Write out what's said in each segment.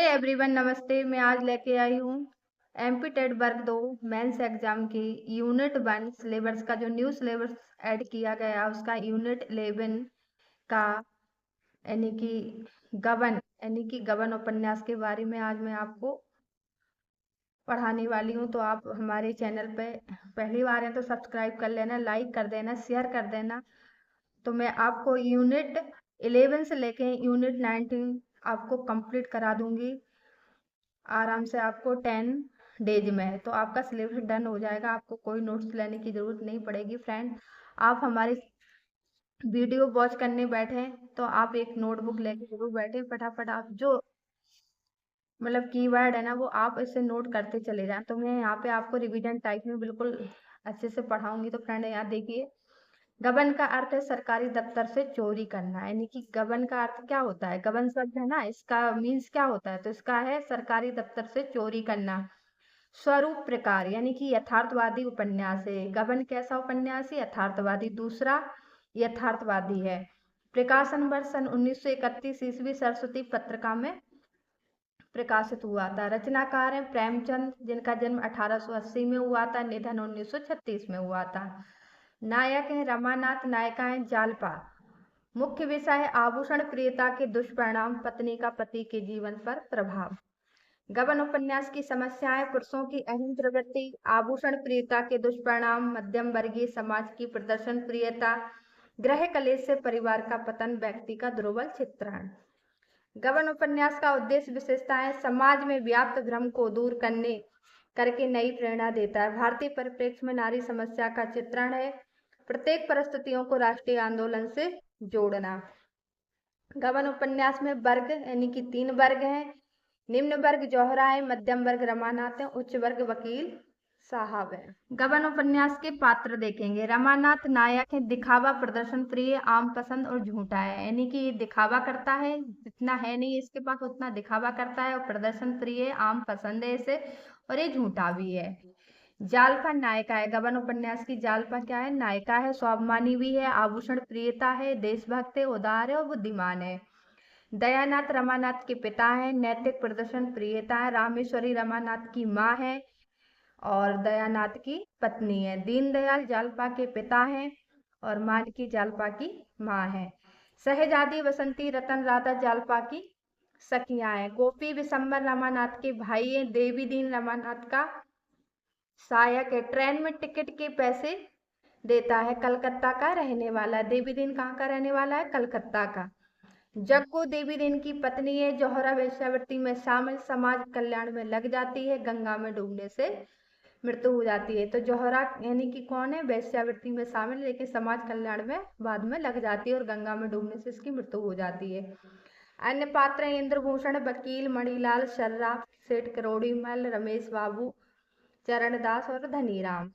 Everyone, नमस्ते। मैं आज लेके आई हूँ एमपी टेट वर्ग 2 मेंस एग्जाम की यूनिट 1 सिलेबस का जो न्यू सिलेबस ऐड किया गया उसका यूनिट 11 का यानी कि गबन उपन्यास के बारे में आज मैं आपको पढ़ाने वाली हूँ। तो आप हमारे चैनल पे पहली बार हैं तो सब्सक्राइब कर लेना, लाइक कर देना, शेयर कर देना। तो मैं आपको यूनिट 11 से लेके यूनिट 19 आपको कंप्लीट करा दूंगी आराम से। आपको 10 डेज में तो आपका सिलेबस डन हो जाएगा। आपको कोई नोट्स लेने की जरूरत नहीं पड़ेगी फ्रेंड। आप हमारी वीडियो वॉच करने बैठे तो आप एक नोटबुक लेके जरूर बैठे। फटाफट आप जो मतलब कीवर्ड है ना वो आप इससे नोट करते चले जाएं। तो मैं यहाँ पे आपको रिवीजन टाइप में बिल्कुल अच्छे से पढ़ाऊंगी। तो फ्रेंड यहाँ देखिए, गबन का अर्थ है सरकारी दफ्तर से चोरी करना। यानी कि गबन का अर्थ क्या होता है? गबन शब्द है ना, इसका मीन्स क्या होता है? तो इसका है सरकारी दफ्तर से चोरी करना। स्वरूप प्रकार यानी कि यथार्थवादी उपन्यास है। गबन कैसा उपन्यास है? यथार्थवादी। दूसरा यथार्थवादी है। प्रकाशन वर्ष सन 1931 ईस्वी सरस्वती पत्रिका में प्रकाशित हुआ था। रचनाकार है प्रेमचंद, जिनका जन्म 1880 में हुआ था, निधन 1936 में हुआ था। नायक है रमानाथ, नायिका है जालपा। मुख्य विषय है आभूषण प्रियता के दुष्परिणाम, पत्नी का पति के जीवन पर प्रभाव। गबन उपन्यास की समस्याएं: पुरुषों की अहीन प्रवृत्ति, आभूषण प्रियता के दुष्परिणाम, मध्यम वर्गीय समाज की प्रदर्शन प्रियता, गृह कलेश से परिवार का पतन, व्यक्ति का दुर्बल चित्रण। गबन उपन्यास का उद्देश्य विशेषताएं: समाज में व्याप्त भ्रम को दूर करके नई प्रेरणा देता है। भारतीय परिप्रेक्ष्य में नारी समस्या का चित्रण है। प्रत्येक परिस्थितियों को राष्ट्रीय आंदोलन से जोड़ना। गबन उपन्यास में वर्ग यानी कि 3 वर्ग हैं। निम्न वर्ग जौहरा है, मध्यम वर्ग रमानाथ है, उच्च वर्ग वकील साहब है। गबन उपन्यास के पात्र देखेंगे। रमानाथ नायक है, दिखावा, प्रदर्शन प्रिय, आम पसंद और झूठा है। यानी कि ये दिखावा करता है, जितना है नहीं इसके पास उतना दिखावा करता है, और प्रदर्शन प्रिय, आम पसंद है इसे, और ये झूठा भी है। जालपा नायिका है। गबन उपन्यास की जालपा क्या है? नायिका है, स्वाभिमानी भी है, आभूषण प्रियता है, देशभक्त है, उदार है और बुद्धिमान है। दयानाथ रमानाथ के पिता हैं, नैतिक प्रदर्शन प्रियता है। रामेश्वरी रमानाथ की माँ है और दयानाथ की पत्नी है। दीनदयाल जालपा के पिता हैं और मानकी जालपा की माँ है। शहजादी बसंती रतन राधा जालपा की सखियां हैं। गोपी विशंबर रमानाथ के भाई हैं। देवी दीन रमानाथ का सहायक है। ट्रेन में टिकट के पैसे देता है। कलकत्ता का रहने वाला है। देवी दीन कहाँ का रहने वाला है? कलकत्ता का। जग्गू देवी दीन की पत्नी है। जौहरा वेश्यावृत्ति में शामिल, समाज कल्याण में लग जाती है, गंगा में डूबने से मृत्यु हो जाती है। तो जौहरा यानी कि कौन है? वेश्यावृत्ति में शामिल, लेकिन समाज कल्याण में बाद में लग जाती है और गंगा में डूबने से इसकी मृत्यु हो जाती है। अन्य पात्र हैं इंद्रभूषण, वकील, मणिलाल, सर्राफ, सेठ करोड़ीमल, रमेश बाबू, चरणदास और धनीराम।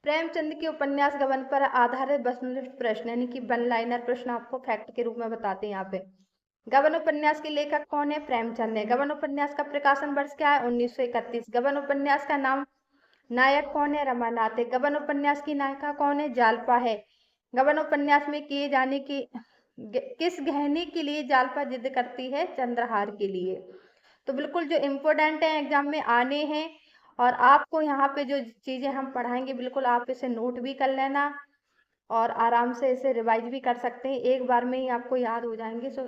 प्रेमचंद के उपन्यास गबन पर आधारित वस्तुनिष्ठ प्रश्न यानी कि वन लाइनर प्रश्न आपको फैक्ट के रूप में बताते हैं यहाँ पे। गबन उपन्यास के लेखक कौन है? प्रेमचंद है। गबन उपन्यास का प्रकाशन वर्ष क्या है? 1931। गबन उपन्यास का नाम नायक कौन है? रमानाथ है। गबन उपन्यास की नायिका कौन है? जालपा है। गबन उपन्यास में किए जाने की किस गहने के लिए जालपा जिद करती है? चंद्रहार के लिए। तो बिल्कुल जो इम्पोर्टेंट है एग्जाम में आने हैं, और आपको यहाँ पे जो चीजें हम पढ़ाएंगे बिल्कुल आप इसे नोट भी कर लेना और आराम से इसे रिवाइज भी कर सकते हैं, एक बार में ही आपको याद हो जाएंगे। सो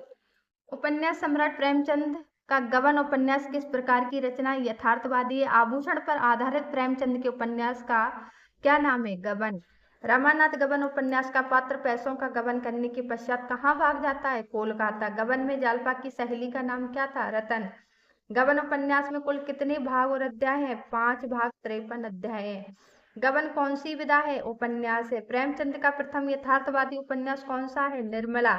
उपन्यास सम्राट प्रेमचंद का गबन उपन्यास किस प्रकार की रचना? यथार्थवादी है। आभूषण पर आधारित प्रेमचंद के उपन्यास का क्या नाम है? गबन। रामानाथ गबन उपन्यास का पात्र पैसों का गबन करने के पश्चात कहाँ भाग जाता है? कोलकाता। गबन में जालपा की सहेली का नाम क्या था? रतन। गबन उपन्यास में कुल कितने भाग और अध्याय हैं? 5 भाग, 53 अध्याय हैं। गबन कौन सी विधा है? उपन्यास है। प्रेमचंद का प्रथम यथार्थवादी उपन्यास कौन सा है? निर्मला।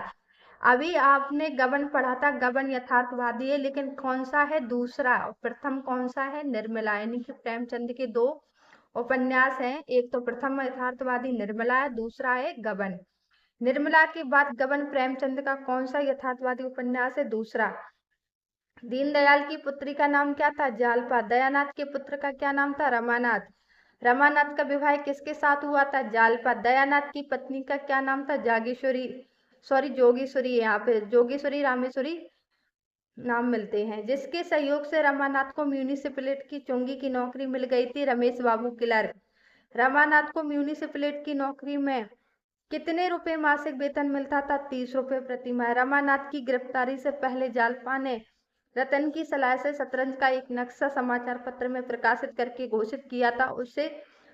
अभी आपने गबन पढ़ा था, गबन यथार्थवादी है, लेकिन कौन सा है? दूसरा। प्रथम कौन सा है? निर्मला। यानी कि प्रेमचंद के 2 उपन्यास हैं, एक तो प्रथम यथार्थवादी निर्मला है, दूसरा है गबन। निर्मला के बाद गबन प्रेमचंद का कौन सा यथार्थवादी उपन्यास है? दूसरा। दीनदयाल की पुत्री का नाम क्या था? जालपा। दयानाथ के पुत्र का क्या नाम था? रमानाथ। रमानाथ का विवाह किसके साथ हुआ था? जालपा। दयानाथ की पत्नी का क्या नाम था? जोगेश्वरी है यहाँ पे, जोगेश्वरी रामेश्वरी नाम मिलते हैं, जिसके सहयोग से रमानाथ को म्यूनिसिपैलिटी की चुंगी की नौकरी मिल गई थी। रमेश बाबू क्लर्क। रमानाथ को म्यूनिसिपैलिटी की नौकरी में कितने रुपए मासिक वेतन मिलता था? 30 रुपए प्रति माह। रमानाथ की गिरफ्तारी से पहले जालपा ने रतन की सलाह से शतरंज का एक नक्शा समाचार पत्र में प्रकाशित करके घोषित किया था। उसे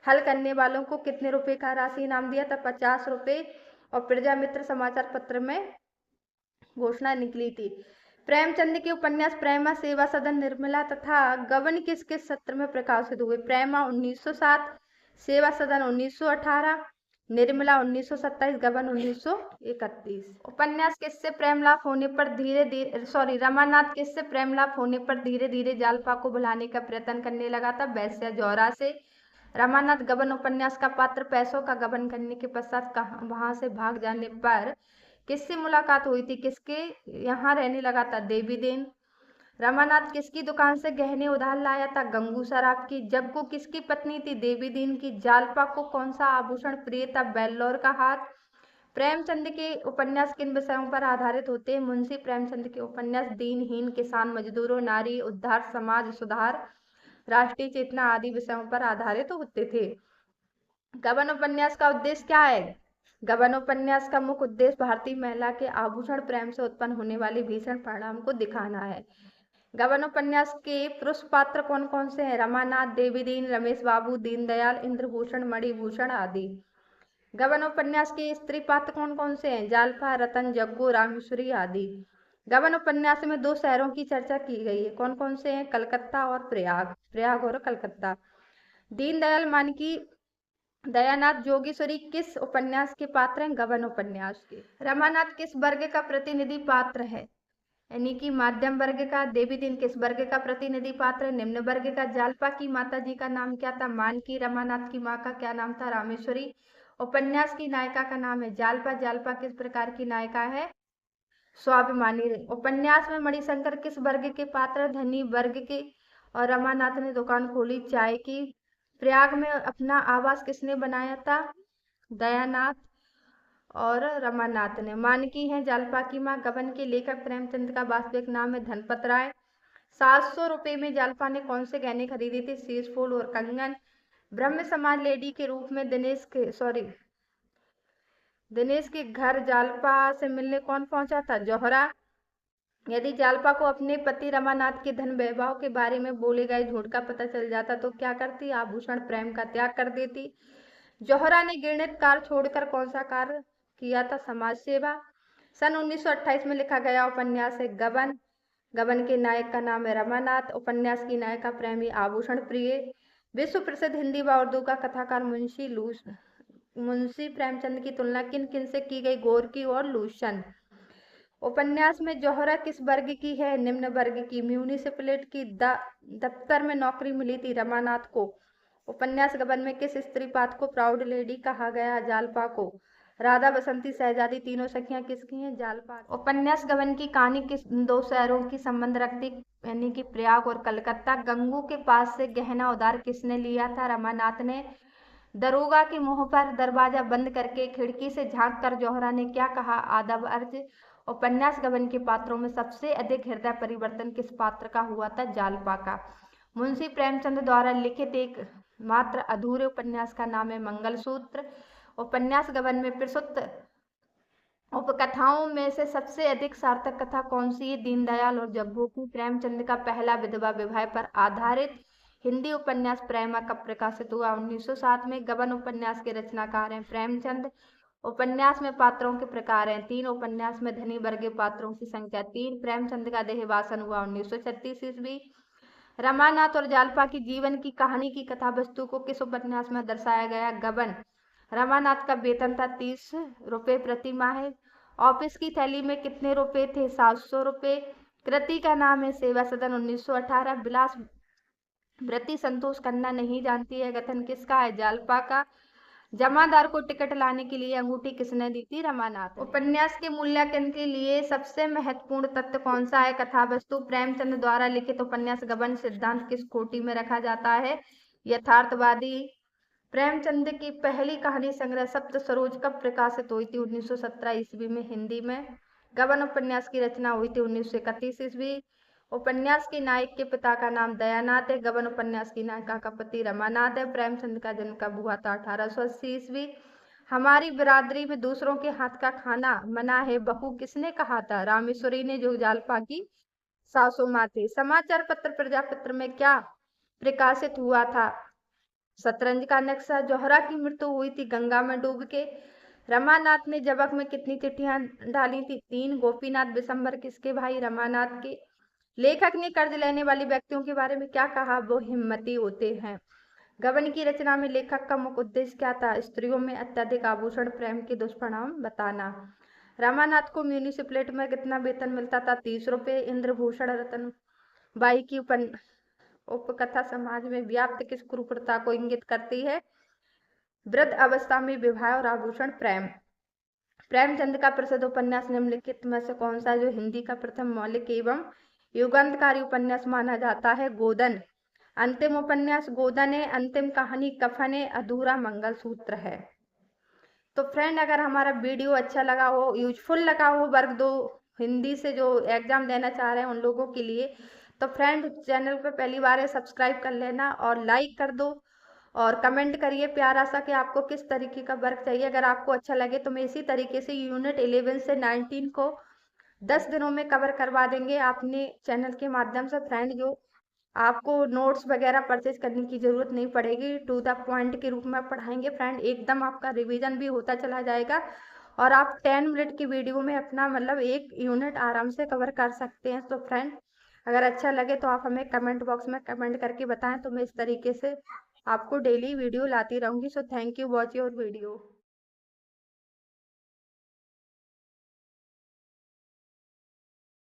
हल करने वालों को कितने रुपए का राशि इनाम दिया था? 50 रुपए। और प्रजा मित्र समाचार पत्र में घोषणा निकली थी। प्रेमचंद के उपन्यास प्रेमा, सेवा सदन, निर्मला तथा गबन किस किस सत्र में प्रकाशित हुए? प्रेमा 1907, सेवा सदन 1918, निर्मला 1927, गबन 1931। उपन्यास किससे प्रेमलाप होने पर धीरे धीरे रमानाथ किससे प्रेमलाप होने पर धीरे धीरे जालपा को बुलाने का प्रयत्न करने लगा था? वैश्या जौहरा से। रमानाथ गबन उपन्यास का पात्र पैसों का गबन करने के पश्चात वहां से भाग जाने पर किससे मुलाकात हुई थी? किसके यहाँ रहने लगा था? देवीदेन। रमानाथ किसकी दुकान से गहने उधार लाया था? गंगू सराफ की। जग्गू किसकी पत्नी थी? देवीदीन की। जालपा को कौन सा आभूषण प्रिय था? बेल्लौर का हार। प्रेमचंद के उपन्यास किन विषयों पर आधारित होते हैं? मुंशी प्रेमचंद के उपन्यास दीनहीन, किसान, मजदूरों, नारी उद्धार, समाज सुधार, राष्ट्रीय चेतना आदि विषयों पर आधारित होते थे। गबन उपन्यास का उद्देश्य क्या है? गबन उपन्यास का मुख्य उद्देश्य भारतीय महिला के आभूषण प्रेम से उत्पन्न होने वाले भीषण परिणाम को दिखाना है। गबन उपन्यास के पुरुष पात्र कौन कौन से हैं? रमानाथ, देवीदीन, रमेश बाबू, दीनदयाल, इंद्रभूषण, मणिभूषण आदि। गबन उपन्यास के स्त्री पात्र कौन कौन से हैं? जालपा, रतन, जग्गू, रामेश्वरी आदि। गबन उपन्यास में 2 शहरों की चर्चा की गई है। कौन कौन से हैं? कलकत्ता और प्रयाग। प्रयाग और कलकत्ता। दीनदयाल मानकी दयानाथ जोगेश्वरी किस उपन्यास के पात्र हैं? गबन उपन्यास के। रमानाथ किस वर्ग का प्रतिनिधि पात्र है? यानी कि मध्यम वर्ग का। देवीदीन किस वर्ग का प्रतिनिधि पात्र है? निम्न वर्ग का। जालपा की माता जी का नाम क्या था? मानकी। रमानाथ की माँ का क्या नाम था? रामेश्वरी। उपन्यास की नायिका का नाम है जालपा। जालपा किस प्रकार की नायिका है? स्वाभिमानी। उपन्यास में मणिशंकर किस वर्ग के पात्र? धनी वर्ग के। और रमानाथ ने दुकान खोली चाय की। प्रयाग में अपना आवास किसने बनाया था? दयानाथ और रमानाथ ने। मानकी है जालपा की माँ। गबन के लेखक प्रेमचंद का वास्तविक नाम है धनपत राय। 700 रुपए में जालपा ने कौन से गहने खरीदे थे? शीश फूल और कंगन। ब्रह्म समाज लेडी के रूप में दिनेश के घर जालपा से मिलने कौन पहुंचा था? जौहरा। यदि जालपा को अपने पति रमानाथ के धन वैभव के बारे में बोले गए झूठ का पता चल जाता तो क्या करती? आभूषण प्रेम का त्याग कर देती। जौहरा ने घृणित कार्य छोड़कर कौन सा कार्य किया था? समाज सेवा। सन 1928 में लिखा गया उपन्यास है गबन। गबन के नायक का नाम है रमानाथ। उपन्यास की नायिका प्रेमी, आभूषण प्रिय। विश्व प्रसिद्ध हिंदी व उर्दू का कथाकार मुंशी प्रेमचंद की तुलना किन किन से की गई? गोरकी और लूशन। उपन्यास में जौहरा किस वर्ग की है? निम्न वर्ग की। म्यूनिसिपैलिटी की दफ्तर में नौकरी मिली थी रमानाथ को। उपन्यास गबन में किस स्त्री पात्र को प्राउड लेडी कहा गया? जालपा को। राधा, बसंती, शहजादी तीनों सखियां किसकी हैं? जालपा। उपन्यास गबन की कहानी किस 2 शहरों की संबंध रखती? यानी कि प्रयाग और कलकत्ता। गंगू के पास से गहना उधार किसने लिया था? रमानाथ ने। दरोगा के मुंह पर दरवाजा बंद करके खिड़की से झांक कर जौहरा ने क्या कहा? आदब अर्ज। उपन्यास गबन के पात्रों में सबसे अधिक हृदय परिवर्तन किस पात्र का हुआ था? जालपा का। मुंशी प्रेमचंद द्वारा लिखित एक मात्र अधूरे उपन्यास का नाम है मंगलसूत्र। उपन्यास गबन में प्रस्तुत उपकथाओं में से सबसे अधिक सार्थक कथा कौन सी है? दीनदयाल और जग्गू की। प्रेमचंद का पहला विधवा विवाह पर आधारित हिंदी उपन्यास प्रेमा कब प्रकाशित हुआ? 1907 में। गबन उपन्यास के रचनाकार हैं प्रेमचंद। उपन्यास में पात्रों के प्रकार हैं 3। उपन्यास में धनी वर्गीय पात्रों की संख्या 3। प्रेमचंद का देहवासन हुआ 1936 ईस्वी। रमानाथ और जालपा की जीवन की कहानी की कथा वस्तु को किस उपन्यास में दर्शाया गया? गबन। रमानाथ का वेतन था 30 रुपए प्रति माह। ऑफिस की थैली में कितने रुपए थे? 700 रुपए। कृति का नाम है सेवा सदन 1918। विलास वृत्ति संतोष खन्ना नहीं जानती है कथन किसका है? जालपा का। जमादार को टिकट लाने के लिए अंगूठी किसने दी थी? रमानाथ। उपन्यास के मूल्यांकन के लिए सबसे महत्वपूर्ण तथ्य कौन सा है? कथा वस्तु। प्रेमचंद द्वारा लिखित उपन्यास गबन सिद्धांत किस कोटि में रखा जाता है? यथार्थवादी। प्रेमचंद की पहली कहानी संग्रह सप्त सरोज कब प्रकाशित हुई थी? 1917 ईस्वी में हिंदी में। गबन उपन्यास की रचना हुई थी 1931 ईस्वी। उपन्यास के नायक के पिता का नाम दयानाथ है। गबन उपन्यास की नायिका का पति रमानाथ है। प्रेमचंद का जन्म कब हुआ था? 1880 ईस्वी। हमारी बिरादरी में दूसरों के हाथ का खाना मना है, बहू किसने कहा था? रामेश्वरी ने, जो जालपा की सासू माँ थी। समाचार पत्र प्रजापत्र में क्या प्रकाशित हुआ था? शतरंज का नक्शा। जोहरा की मृत्यु हुई थी गंगा में डूब के। रमानाथ ने जबक में कितनी चिट्ठियां डाली थी? 3। गोपीनाथ बिशंबर किसके भाई? रमानाथ के। लेखक ने कर्ज लेने वाले व्यक्तियों के बारे में क्या कहा? वो हिम्मती होते हैं। गबन की रचना में लेखक का मुख्य उद्देश्य क्या था? स्त्रियों में अत्यधिक आभूषण प्रेम के दुष्परिणाम बताना। रामानाथ को म्यूनिसिपलिटी में कितना वेतन मिलता था? 30 रुपये। इंद्रभूषण रतन बाई की उपकथा समाज में व्याप्त किस कुप्रथा को इंगित करती है? वृद्ध अवस्था में विवाह और आभूषण प्रेम। प्रेमचंद का प्रसिद्ध उपन्यास निम्नलिखित में से कौन सा है, जो हिंदी का प्रथम मौलिक एवं युगांतकारी उपन्यास माना जाता है? गोदन। अंतिम उपन्यास गोदन है। अंतिम कहानी कफन है। अधूरा मंगलसूत्र है। तो फ्रेंड, अगर हमारा वीडियो अच्छा लगा हो, यूजफुल लगा हो वर्ग 2 हिंदी से जो एग्जाम देना चाह रहे हैं उन लोगों के लिए, तो फ्रेंड चैनल पर पहली बार है सब्सक्राइब कर लेना और लाइक कर दो और कमेंट करिए प्यारा सा कि आपको किस तरीके का वर्क चाहिए। अगर आपको अच्छा लगे तो मैं इसी तरीके से यूनिट 11 से 19 को 10 दिनों में कवर करवा देंगे अपने चैनल के माध्यम से। फ्रेंड, जो आपको नोट्स वगैरह परचेज करने की जरूरत नहीं पड़ेगी, टू द पॉइंट के रूप में पढ़ाएंगे फ्रेंड। एकदम आपका रिवीजन भी होता चला जाएगा और आप 10 मिनट की वीडियो में अपना मतलब एक यूनिट आराम से कवर कर सकते हैं। तो फ्रेंड, अगर अच्छा लगे तो आप हमें कमेंट बॉक्स में कमेंट करके बताएं, तो मैं इस तरीके से आपको डेली वीडियो लाती रहूंगी। So thank you watch your video.